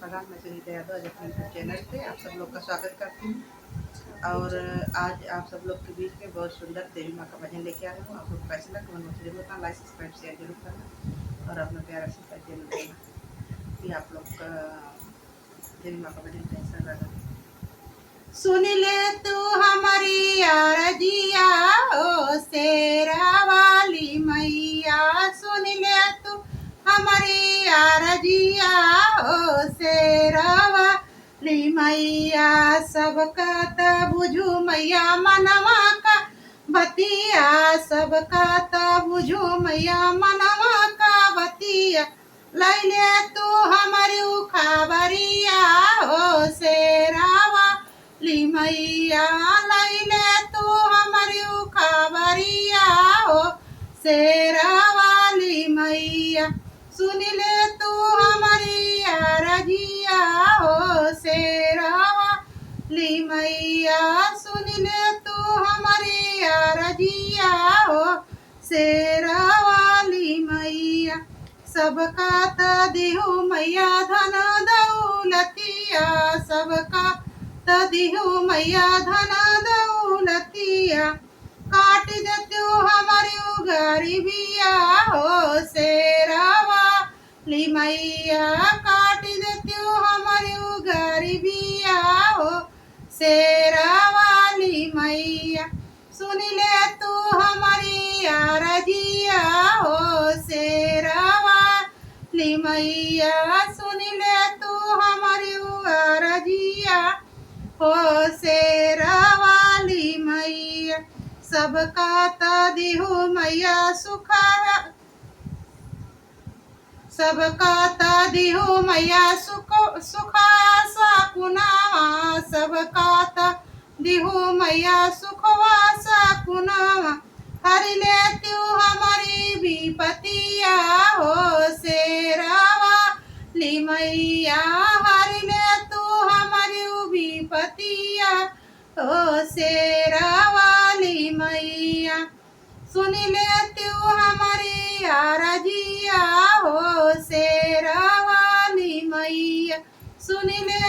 प्रणाम। मैं सुनीता यादव आज अपने यूट्यूब चैनल पे आप सब लोग का स्वागत करती हूँ। और आज आप सब लोग के बीच में बहुत सुंदर देवी माँ का भजन लेके आ रही हूँ। आप लोग कैसे लगा कमेंट में जरूर बताना, लाइक सब्सक्राइब शेयर जरूर करना और अपना प्यार आशीर्वाद जरूर देना कि आप लोग का देवी माँ का भजन कैसा लगा। सुन ले तू हमारी आरजिया ओ शेरा वाली मैया, सुन ले तू हमारी आरजिया ओ शेरा वाली मैया। सबका त बुझू मैया मनवा का बतिया, सबका त बुझू मैया मनवा का बतिया। लैले तू हमारी उखावरिया ओ शेरा वाली मैया, लैले तू हमारी उखावरिया ओ शेरा वाली मैया। सुन ले तू हमारी आरजिया ओ शेरा वाली मैया, सुन ले तू हमारी आरजिया ओ शेरा वाली मैया। सबका त दिहु मैया धन दौलतिया, सबका त दिहु मैया धन दौलतिया। काट देतु हमारी गरीबिया हो शेरा वाली मैया, काट देतु हमारी गरीबिया हो शेरा वाली मैया। सुन ले तू हमारी आरजिया हो शेरा वाली मैया, सुन ले तू हमारी आरजिया हो शेरा वाली मैया। सबका त दिहु मैया सुखा, सबका त दिहु मैया सुखा सकुनावा, सबका त दिहु मैया सुखवा सकुनावा। हर ले तू हमारी विपतिया हो शेरा वाली मैया, हर ले तू हमारी विपतिया हो शेरा वाली मैया। सुन ले तू हमारी आरजिया हो शेरा वाली मैया, सुन ले